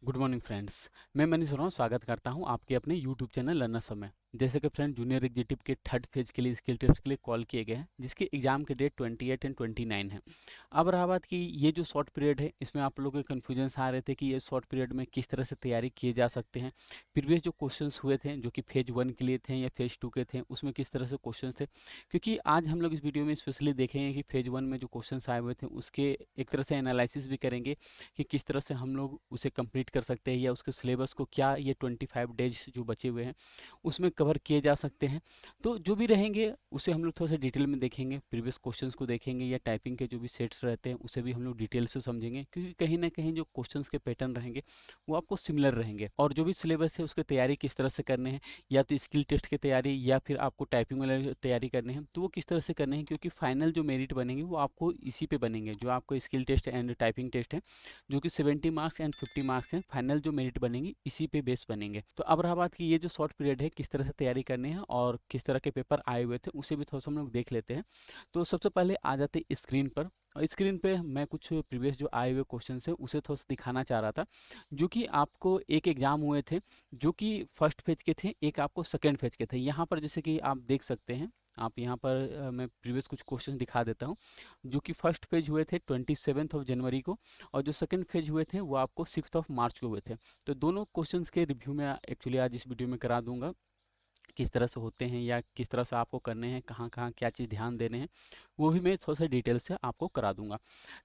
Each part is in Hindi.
Good morning friends. मैं मनीष हो रहा हूँ, स्वागत करता हूँ आपके अपने यूट्यूब चैनल लर्नर समय। जैसे कि फ्रेंड जूनियर एग्जीक्यूटिव के थर्ड फेज के लिए स्किल टेस्ट के लिए कॉल किए गए हैं, जिसके एग्जाम के डेट 28 एंड 29 है। अब रहा बात कि ये जो शॉर्ट पीरियड है, इसमें आप लोगों के कन्फ्यूजन आ रहे थे कि ये शॉर्ट पीरियड में किस तरह से तैयारी किए जा सकते हैं। प्रीवियस जो क्वेश्चंस हुए थे जो कि फेज 1 के लिए थे या फेज 2 के थे, उसमें किस तरह से क्वेश्चन थे। क्योंकि आज हम लोग इस वीडियो में स्पेशली देखेंगे कि फेज 1 में जो क्वेश्चन आए हुए थे उसके एक तरह से एनालिसिस भी करेंगे कि किस तरह से हम लोग उसे कंप्लीट कर सकते हैं, या उसके सिलेबस को क्या ये 25 डेज जो बचे हुए हैं उसमें कवर किए जा सकते हैं। तो जो भी रहेंगे उसे हम लोग थोड़ा सा डिटेल में देखेंगे, प्रीवियस क्वेश्चंस को देखेंगे, या टाइपिंग के जो भी सेट्स रहते हैं उसे भी हम लोग डिटेल से समझेंगे, क्योंकि कहीं ना कहीं जो क्वेश्चंस के पैटर्न रहेंगे वो आपको सिमिलर रहेंगे। और जो भी सिलेबस है उसकी तैयारी किस तरह से करने हैं, या तो स्किल टेस्ट की तैयारी या फिर आपको टाइपिंग वाली तैयारी करनी है, तो वो किस तरह से करने हैं, क्योंकि फाइनल जो मेरिट बनेंगे वो आपको इसी पे बनेंगे। जो आपको skill test and typing test है जो कि 70 मार्क्स एंड 50 मार्क्स हैं, फाइनल जो मेरिट बनेंगी इसी पे बेस बनेंगे। तो अब रहा बात कि ये जो शॉर्ट पीरियड है किस तरह से तैयारी करनी है और किस तरह के पेपर आए हुए थे, उसे भी थोड़ा सा हम लोग देख लेते हैं। तो सबसे पहले आ जाते हैं स्क्रीन पर, और स्क्रीन पे मैं कुछ प्रीवियस जो आए हुए क्वेश्चन है उसे थोड़ा सा दिखाना चाह रहा था। जो कि आपको एक एग्जाम हुए थे जो कि फर्स्ट फेज के थे, एक आपको सेकेंड फेज के थे। यहाँ पर जैसे कि आप देख सकते हैं, आप यहाँ पर मैं प्रीवियस कुछ क्वेश्चन दिखा देता हूँ। जो कि फर्स्ट पेज हुए थे 27 जनवरी को, और जो सेकंड पेज हुए थे वो आपको 6 मार्च को हुए थे। तो दोनों क्वेश्चंस के रिव्यू में एक्चुअली आज इस वीडियो में करा दूंगा, किस तरह से होते हैं या किस तरह से आपको करने हैं, कहाँ कहाँ क्या चीज़ ध्यान देने हैं, वो भी मैं थोड़ा सा डिटेल से आपको करा दूंगा।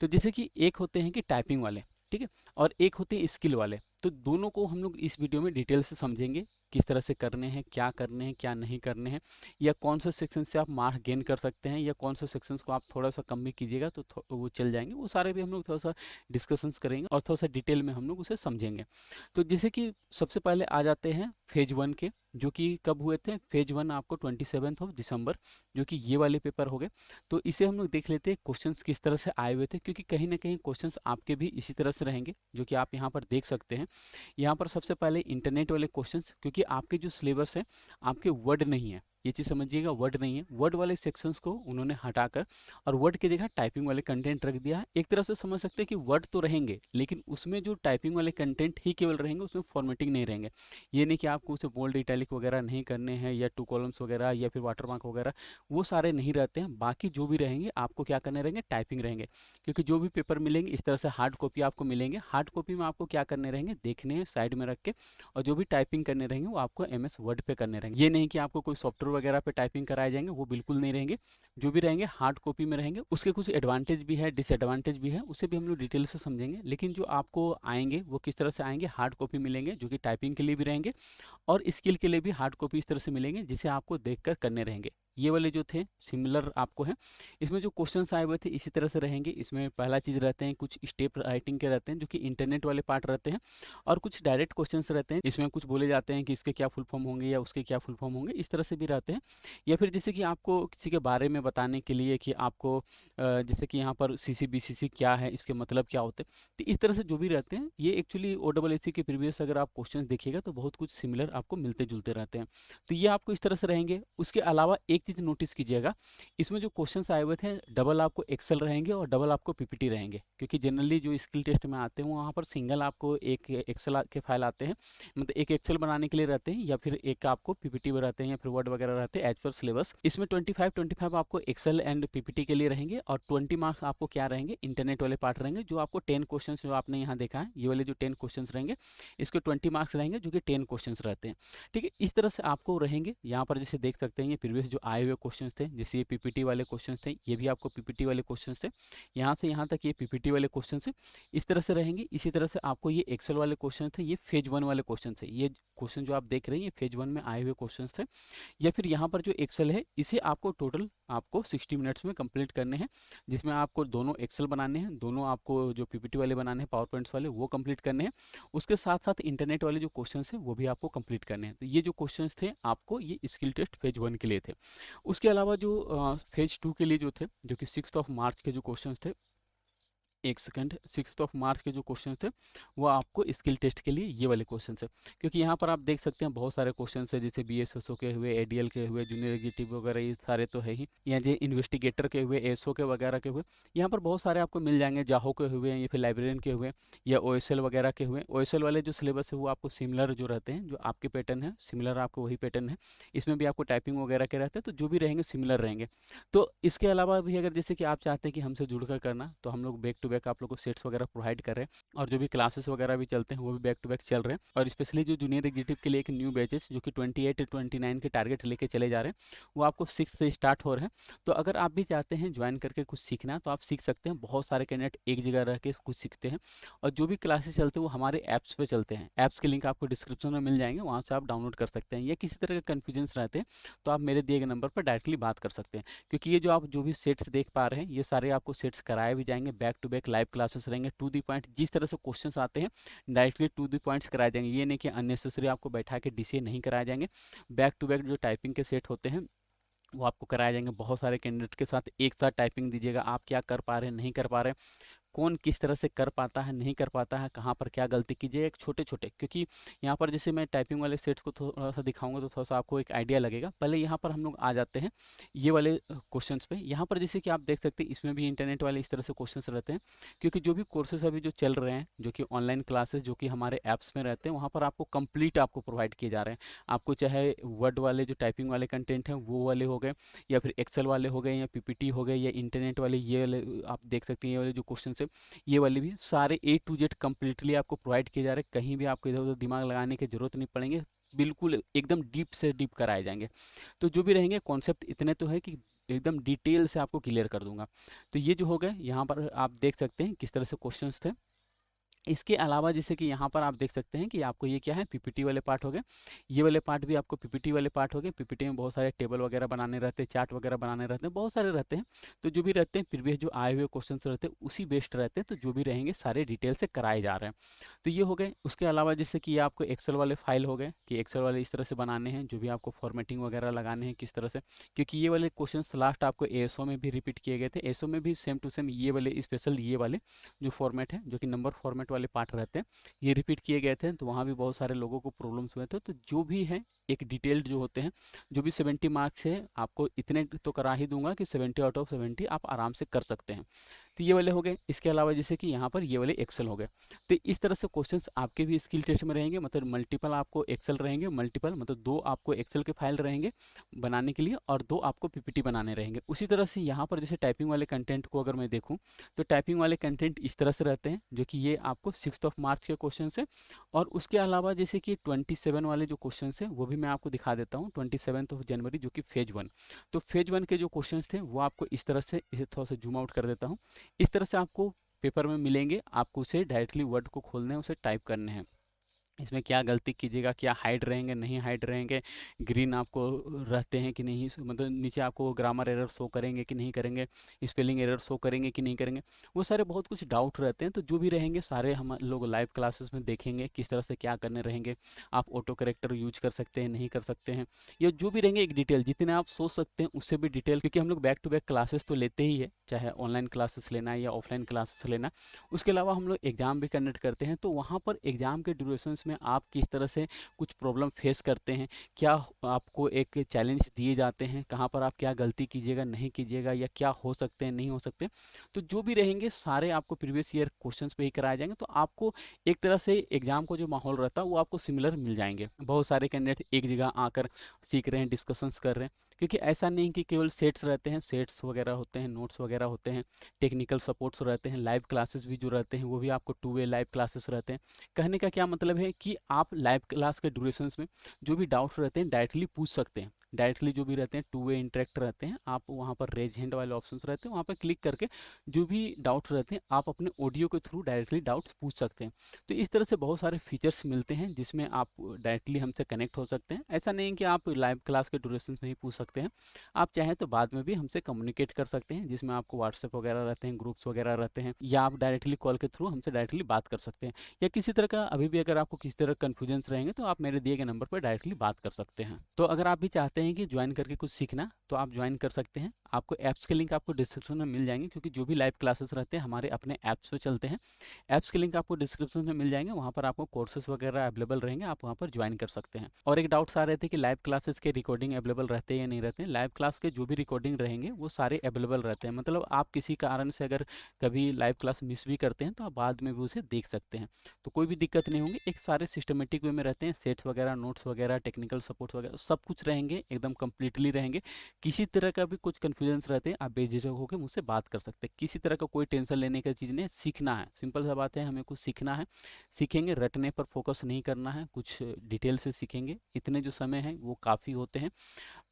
तो जैसे कि एक होते हैं कि टाइपिंग वाले, ठीक है, और एक होते हैं स्किल वाले। तो दोनों को हम लोग इस वीडियो में डिटेल से समझेंगे, किस तरह से करने हैं, क्या नहीं करने हैं, या कौन से सेक्शन से आप मार्क गेन कर सकते हैं, या कौन से सेक्शंस को आप थोड़ा सा कम भी कीजिएगा तो वो चल जाएंगे। वो सारे भी हम लोग थोड़ा सा डिस्कशंस करेंगे और थोड़ा सा डिटेल में हम लोग उसे समझेंगे। तो जैसे कि सबसे पहले आ जाते हैं फेज 1 के, जो कि कब हुए थे। फेज 1 आपको 27 दिसंबर, जो कि ये वाले पेपर हो गए। तो इसे हम लोग देख लेते हैं क्वेश्चंस किस तरह से आए हुए थे, क्योंकि कहीं ना कहीं क्वेश्चंस आपके भी इसी तरह से रहेंगे, जो कि आप यहाँ पर देख सकते हैं। यहाँ पर सबसे पहले इंटरनेट वाले क्वेश्चंस, क्योंकि आपके जो सिलेबस है आपके वर्ड नहीं है, ये चीज़ समझिएगा, वर्ड नहीं है। वर्ड वाले सेक्शंस को उन्होंने हटाकर और वर्ड की जगह टाइपिंग वाले कंटेंट रख दिया है। एक तरह से समझ सकते हैं कि वर्ड तो रहेंगे, लेकिन उसमें जो टाइपिंग वाले कंटेंट ही केवल रहेंगे, उसमें फॉर्मेटिंग नहीं रहेंगे। ये नहीं कि आपको उसे बोल्ड इटैलिक वगैरह नहीं करने हैं, या टू कॉलम्स वगैरह, या फिर वाटरमार्क वगैरह, वो सारे नहीं रहते हैं। बाकी जो भी रहेंगे आपको क्या करने रहेंगे, टाइपिंग रहेंगे। क्योंकि जो भी पेपर मिलेंगे इस तरह से हार्ड कॉपी आपको मिलेंगे, हार्ड कॉपी में आपको क्या करने रहेंगे, देखने हैं साइड में रख के, और जो भी टाइपिंग करने रहेंगे वो आपको MS वर्ड पे करने रहेंगे। ये नहीं कि आपको कोई सॉफ्टवेयर वगैरह पे टाइपिंग कराए जाएंगे, वो बिल्कुल नहीं रहेंगे। जो भी रहेंगे हार्ड कॉपी में रहेंगे। उसके कुछ एडवांटेज भी है, डिसएडवांटेज भी है, उसे भी हम लोग डिटेल से समझेंगे। लेकिन जो आपको आएंगे वो किस तरह से आएंगे, हार्ड कॉपी मिलेंगे जो कि टाइपिंग के लिए भी रहेंगे, और स्किल के लिए भी हार्ड कॉपी इस तरह से मिलेंगे जिसे आपको देखकर करने रहेंगे। ये वाले जो थे सिमिलर आपको हैं। इसमें जो क्वेश्चंस आए हुए थे इसी तरह से रहेंगे। इसमें पहला चीज़ रहते हैं कुछ स्टेप राइटिंग के रहते हैं, जो कि इंटरनेट वाले पार्ट रहते हैं, और कुछ डायरेक्ट क्वेश्चंस रहते हैं। इसमें कुछ बोले जाते हैं कि इसके क्या फुल फॉर्म होंगे या उसके क्या फुल फॉर्म होंगे, इस तरह से भी रहते हैं। या फिर जैसे कि आपको किसी के बारे में बताने के लिए कि आपको जैसे कि यहाँ पर CC BCC क्या है, इसके मतलब क्या होते हैं, तो इस तरह से जो भी रहते हैं ये एक्चुअली OSSC के प्रीवियस अगर आप क्वेश्चन देखिएगा तो बहुत कुछ सिमिलर आपको मिलते जुलते रहते हैं। तो ये आपको इस तरह से रहेंगे। उसके अलावा एक चीज़ नोटिस कीजिएगा, इसमें जो क्वेश्चंस आए हुए थे डबल आपको एक्सेल रहेंगे और डबल आपको PPT रहेंगे। क्योंकि जनरली जो स्किल टेस्ट में आते हैं वहाँ पर सिंगल आपको एक एक्सेल के फाइल आते हैं, मतलब एक एक्सेल बनाने के लिए रहते हैं, या फिर एक आपको PPT में रहते हैं, या फिर वर्ड वगैरह रहते हैं एज पर सिलेबस। इसमें 25 आपको एक्सेल एंड PPT के लिए रहेंगे, और 20 मार्क्स आपको क्या रहेंगे, इंटरनेट वाले पार्ट रहेंगे। जो आपको 10 क्वेश्चन जो आपने यहाँ देखा है, ये वाले जो 10 क्वेश्चन रहेंगे, इसके 20 मार्क्स रहेंगे, जो कि 10 क्वेश्चन रहते हैं। ठीक है, इस तरह से आपको रहेंगे। यहाँ पर जैसे देख सकते हैं ये प्रीवियस जो आए हुए क्वेश्चन थे, जैसे ये PPT वाले क्वेश्चन थे, ये भी आपको PPT वाले क्वेश्चन थे। यहाँ से यहाँ तक ये PPT वाले क्वेश्चन थे, इस तरह से रहेंगे। इसी तरह से आपको ये एक्सेल वाले क्वेश्चन थे, ये फेज 1 वाले क्वेश्चन थे। ये क्वेश्चन जो आप देख रहे हैं ये फेज 1 में आए हुए क्वेश्चन थे। या फिर यहाँ पर जो एक्सेल है इसे आपको टोटल आपको 60 मिनट्स में कंप्लीट करने हैं, जिसमें आपको दोनों एक्सेल बनाने हैं, दोनों आपको जो PPT वाले बनाने हैं, पावर पॉइंट्स वाले, वो कंप्लीट करने हैं। उसके साथ साथ इंटरनेट वाले जो क्वेश्चंस हैं वो भी आपको कंप्लीट करने हैं। तो ये जो क्वेश्चंस थे आपको ये स्किल टेस्ट फेज 1 के लिए थे। उसके अलावा जो फेज 2 के लिए जो थे, जो कि 6 मार्च के जो क्वेश्चंस थे, एक सेकंड, 6 मार्च के जो क्वेश्चन थे वो आपको स्किल टेस्ट के लिए ये वाले क्वेश्चन है। क्योंकि यहाँ पर आप देख सकते हैं बहुत सारे क्वेश्चन है, जैसे BSSO के हुए, ADL के हुए, जूनियर एग्जीक्यूटिव वगैरह, ये सारे तो है ही, या जो इन्वेस्टिगेटर के हुए, एसओ के वगैरह के हुए, यहाँ पर बहुत सारे आपको मिल जाएंगे। जाहो के हुए या फिर लाइब्रेरियन के हुए या OSL वगैरह के हुए। OSL वाले जो सिलेबस है वो आपको सिमिलर जो रहते हैं, जो आपके पैटर्न है सिमिलर, आपको वही पैटर्न है। इसमें भी आपको टाइपिंग वगैरह के रहते हैं, तो जो भी रहेंगे सिमिलर रहेंगे। तो इसके अलावा भी अगर जैसे कि आप चाहते हैं कि हमसे जुड़कर करना, तो हम लोग बैक टू बैक आप लोग को सेट्स वगैरह प्रोवाइड कर रहे हैं, और जो भी क्लासेस वगैरह भी चलते हैं वो भी बैक टू बैक चल रहे हैं। और स्पेशली जो जूनियर एग्जीक्यूटिव के लिए एक न्यू बैचेस जो कि 28 और 29 के टारगेट लेके चले जा रहे हैं, वो आपको 6 से स्टार्ट हो रहे हैं। तो अगर आप भी चाहते हैं ज्वाइन करके कुछ सीखना, तो आप सीख सकते हैं। बहुत सारे कैंडिडेट एक जगह रह के कुछ सीखते हैं, और जो भी क्लासेस चलते हैं वो हमारे ऐप्स पे चलते हैं। ऐप्स के लिंक आपको डिस्क्रिप्शन में मिल जाएंगे, वहाँ से आप डाउनलोड कर सकते हैं। या किसी तरह के कन्फ्यूजन्स रहते हैं तो आप मेरे दिए गए नंबर पर डायरेक्टली बात कर सकते हैं। क्योंकि ये जो आप जो भी सेट्स देख पा रहे हैं, ये सारे आपको सेट्स कराए भी जाएंगे, back to back live classes रहेंगे, टू दी पॉइंट। जिस तरह से क्वेश्चंस आते हैं डायरेक्टली टू दी पॉइंट्स कराए जाएंगे। ये नहीं कि अननेसेसरी आपको बैठा के DCA नहीं कराए जाएंगे। बैक टू बैक जो टाइपिंग के सेट होते हैं वो आपको कराए जाएंगे। बहुत सारे कैंडिडेट के साथ एक साथ टाइपिंग दीजिएगा, आप क्या कर पा रहे हैं, नहीं कर पा रहे हैं, कौन किस तरह से कर पाता है, नहीं कर पाता है, कहाँ पर क्या गलती कीजिए, एक छोटे छोटे। क्योंकि यहाँ पर जैसे मैं टाइपिंग वाले सेट्स को थोड़ा सा दिखाऊंगा तो थोड़ा सा आपको एक आइडिया लगेगा। पहले यहाँ पर हम लोग आ जाते हैं ये वाले क्वेश्चंस पे। यहाँ पर जैसे कि आप देख सकते हैं इसमें भी इंटरनेट वाले इस तरह से क्वेश्चंस रहते हैं। क्योंकि जो भी कोर्सेज अभी जो चल रहे हैं, जो कि ऑनलाइन क्लासेस जो कि हमारे ऐप्स में रहते हैं, वहाँ पर आपको कंप्लीट आपको प्रोवाइड किए जा रहे हैं। आपको चाहे वर्ड वाले जो टाइपिंग वाले कंटेंट हैं वो वाले हो गए, या फिर एक्सेल वाले हो गए, या PPT हो गए, या इंटरनेट वाले ये वाले आप देख सकते हैं, ये वाले जो क्वेश्चन है ये वाले भी सारे A to Z कंप्लीटली आपको प्रोवाइड किए जा रहे हैं। कहीं भी आपको इधर उधर दिमाग लगाने की जरूरत नहीं पड़ेंगे, बिल्कुल एकदम डीप से डीप कराए जाएंगे। तो जो भी रहेंगे कॉन्सेप्ट इतने तो है कि एकदम डिटेल से आपको क्लियर कर दूंगा। तो ये जो हो गए, यहाँ पर आप देख सकते हैं किस तरह से क्वेश्चंस थे। इसके अलावा जैसे कि यहाँ पर आप देख सकते हैं कि आपको ये क्या है, PPT वाले पार्ट हो गए। ये वाले पार्ट भी आपको PPT वाले पार्ट हो गए। PPT में बहुत सारे टेबल वगैरह बनाने रहते हैं, चार्ट वगैरह बनाने रहते हैं, बहुत सारे रहते हैं। तो जो भी रहते हैं प्रीवियस जो आए हुए क्वेश्चन रहते हैं उसी बेस्ड रहते हैं। तो जो भी रहेंगे सारे डिटेल से कराए जा रहे हैं। तो ये हो गए। उसके अलावा जैसे कि ये आपको एक्सेल वाले फाइल हो गए, कि एक्सेल वाले इस तरह से बनाने हैं, जो भी आपको फॉर्मेटिंग वगैरह लगाने हैं किस तरह से। क्योंकि ये वाले क्वेश्चन लास्ट आपको ASO में भी रिपीट किए गए थे। ASO में भी सेम टू सेम ये वाले स्पेशल ये वाले जो फॉर्मेट है, जो कि नंबर फॉर्मेट वाले पार्ट रहते हैं, ये रिपीट किए गए थे। तो वहाँ भी बहुत सारे लोगों को प्रॉब्लम्स हुए थे। तो जो भी है एक डिटेल्ड जो होते हैं, जो भी 70 मार्क्स है आपको इतने तो करा ही दूंगा कि 70 आउट ऑफ 70 आप आराम से कर सकते हैं। तो ये वाले हो गए। इसके अलावा जैसे कि यहाँ पर ये वाले एक्सेल हो गए। तो इस तरह से क्वेश्चंस आपके भी स्किल टेस्ट में रहेंगे, मतलब मल्टीपल आपको एक्सेल रहेंगे, मल्टीपल मतलब 2 आपको एक्सेल के फाइल रहेंगे बनाने के लिए, और 2 आपको PPT बनाने रहेंगे। उसी तरह से यहाँ पर जैसे टाइपिंग वाले कंटेंट को अगर मैं देखूँ, तो टाइपिंग वाले कंटेंट इस तरह से रहते हैं, जो कि ये आपको 6 मार्च के क्वेश्चन है। और उसके अलावा जैसे कि 27 वाले जो क्वेश्चन है वो भी मैं आपको दिखा देता हूँ। 27 जनवरी जो कि फेज 1। तो फेज 1 के जो क्वेश्चन थे वो आपको इस तरह से, इसे थोड़ा सा जूम आउट कर देता हूँ, इस तरह से आपको पेपर में मिलेंगे। आपको उसे डायरेक्टली वर्ड को खोलने हैं, उसे टाइप करने हैं। इसमें क्या गलती कीजिएगा, क्या हाइड रहेंगे, नहीं हाइड रहेंगे, ग्रीन आपको रहते हैं कि नहीं, मतलब नीचे आपको ग्रामर एरर शो करेंगे कि नहीं करेंगे, स्पेलिंग एरर शो करेंगे कि नहीं करेंगे, वो सारे बहुत कुछ डाउट रहते हैं। तो जो भी रहेंगे सारे हम लोग लाइव क्लासेस में देखेंगे किस तरह से क्या करने रहेंगे। आप ऑटो करेक्टर यूज कर सकते हैं, नहीं कर सकते हैं, या जो भी रहेंगे एक डिटेल जितने आप सोच सकते हैं उससे भी डिटेल। क्योंकि हम लोग बैक टू बैक क्लासेस तो लेते ही है, चाहे ऑनलाइन क्लासेस लेना है या ऑफलाइन क्लासेस लेना। उसके अलावा हम लोग एग्जाम भी कंडक्ट करते हैं। तो वहाँ पर एग्जाम के ड्यूरेशंस में आप किस तरह से कुछ प्रॉब्लम फेस करते हैं, क्या आपको एक चैलेंज दिए जाते हैं, कहाँ पर आप क्या गलती कीजिएगा, नहीं कीजिएगा, या क्या हो सकते हैं, नहीं हो सकते। तो जो भी रहेंगे सारे आपको प्रीवियस ईयर क्वेश्चंस पे ही कराए जाएंगे। तो आपको एक तरह से एग्जाम को जो माहौल रहता है वो आपको सिमिलर मिल जाएंगे। बहुत सारे कैंडिडेट एक जगह आकर सीख रहे हैं, डिस्कशंस कर रहे हैं। क्योंकि ऐसा नहीं कि केवल सेट्स रहते हैं, सेट्स वगैरह होते हैं, नोट्स वगैरह होते हैं, टेक्निकल सपोर्ट्स रहते हैं, लाइव क्लासेस भी जो रहते हैं वो भी आपको 2 वे लाइव क्लासेस रहते हैं। कहने का क्या मतलब है कि आप लाइव क्लास के ड्यूरेशंस में जो भी डाउट्स रहते हैं डायरेक्टली पूछ सकते हैं। डायरेक्टली जो भी रहते हैं 2 वे इंटरेक्ट रहते हैं। आप वहाँ पर रेज हैंड वाले ऑप्शंस रहते हैं, वहाँ पर क्लिक करके जो भी डाउट्स रहते हैं आप अपने ऑडियो के थ्रू डायरेक्टली डाउट्स पूछ सकते हैं। तो इस तरह से बहुत सारे फीचर्स मिलते हैं जिसमें आप डायरेक्टली हमसे कनेक्ट हो सकते हैं। ऐसा नहीं कि आप लाइव क्लास के ड्यूरेशंस में ही पूछ सकते सकते हैं। आप चाहें तो बाद में भी हमसे कम्युनिकेट कर सकते हैं, जिसमें आपको व्हाट्सएप वगैरह रहते हैं, ग्रुप्स वगैरह रहते हैं, या आप डायरेक्टली कॉल के थ्रू हमसे डायरेक्टली बात कर सकते हैं। या किसी तरह का अभी भी अगर आपको किसी तरह कन्फ्यूजन्स रहेंगे तो आप मेरे दिए गए नंबर पर डायरेक्टली बात कर सकते हैं। तो अगर आप भी चाहते हैं कि ज्वाइन करके कुछ सीखना, तो आप ज्वाइन कर सकते हैं। आपको ऐप्स के लिंक आपको डिस्क्रिप्शन में मिल जाएंगे, क्योंकि जो भी लाइव क्लासेस रहते हैं हमारे अपने ऐप्स पे चलते हैं। ऐप्स के लिंक आपको डिस्क्रिप्शन में मिल जाएंगे, वहाँ पर आपको कोर्सेज वगैरह अवेलेबल रहेंगे, आप वहाँ पर ज्वाइन कर सकते हैं। और एक डाउट्स आ रहे थे कि लाइव क्लासेस के रिकॉर्डिंग अवेलेबल रहते हैं या नहीं रहते हैं। लाइव क्लास के जो भी रिकॉर्डिंग रहेंगे वो सारे अवेलेबल रहते हैं, मतलब आप किसी कारण से अगर कभी लाइव क्लास मिस भी करते हैं तो आप बाद में भी उसे देख सकते हैं, तो कोई भी दिक्कत नहीं होगी। एक सारे सिस्टमेटिक वे में रहते हैं, सेट्स वगैरह, नोट्स वगैरह, टेक्निकल सपोर्ट वगैरह सब कुछ रहेंगे, एकदम कम्प्लीटली रहेंगे। किसी तरह का भी कुछ कन्फ्यूजन्स रहते हैं आप बेझिझक होकर मुझसे बात कर सकते हैं। किसी तरह का कोई टेंशन लेने की चीज़ नहीं है, सीखना है, सिंपल सा बात है, हमें कुछ सीखना है। सीखेंगे, रटने पर फोकस नहीं करना है, कुछ डिटेल से सीखेंगे। इतने जो समय है वो काफ़ी होते हैं।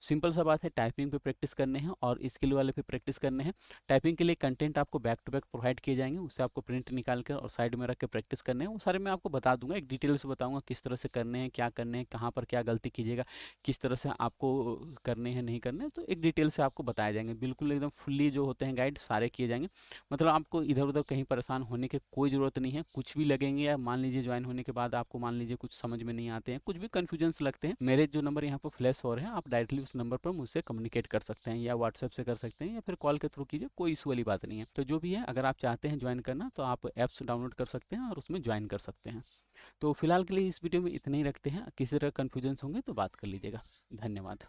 सिंपल सा बात है, टाइपिंग पे प्रैक्टिस करने हैं और स्किल वाले पे प्रैक्टिस करने हैं। टाइपिंग के लिए कंटेंट आपको बैक टू बैक प्रोवाइड किए जाएंगे, उससे आपको प्रिंट निकाल कर और साइड में रख के प्रैक्टिस करने हैं। वो सारे मैं आपको बता दूंगा, एक डिटेल से बताऊंगा किस तरह से करने हैं, क्या करने हैं, कहाँ पर क्या गलती कीजिएगा, किस तरह से आपको करने हैं, नहीं करने हैं, तो एक डिटेल से आपको बताए जाएंगे। बिल्कुल एकदम फुल्ली जो होते हैं गाइड सारे किए जाएंगे, मतलब आपको इधर उधर कहीं परेशान होने की कोई ज़रूरत नहीं है। कुछ भी लगेंगे या मान लीजिए ज्वाइन होने के बाद आपको मान लीजिए कुछ समझ में नहीं आते हैं, कुछ भी कन्फ्यूजन्स लगते हैं, मेरे जो नंबर यहाँ पर फ्लैश हो रहे हैं, आप डायरेक्टली उस नंबर पर मुझसे कम्युनिकेट कर सकते हैं, या व्हाट्सएप से कर सकते हैं, या फिर कॉल के थ्रू कीजिए, कोई इशू वाली बात नहीं है। तो जो भी है, अगर आप चाहते हैं ज्वाइन करना तो आप ऐप्स डाउनलोड कर सकते हैं और उसमें ज्वाइन कर सकते हैं। तो फिलहाल के लिए इस वीडियो में इतने ही रखते हैं, किसी तरह कन्फ्यूजन्स होंगे तो बात कर लीजिएगा। धन्यवाद।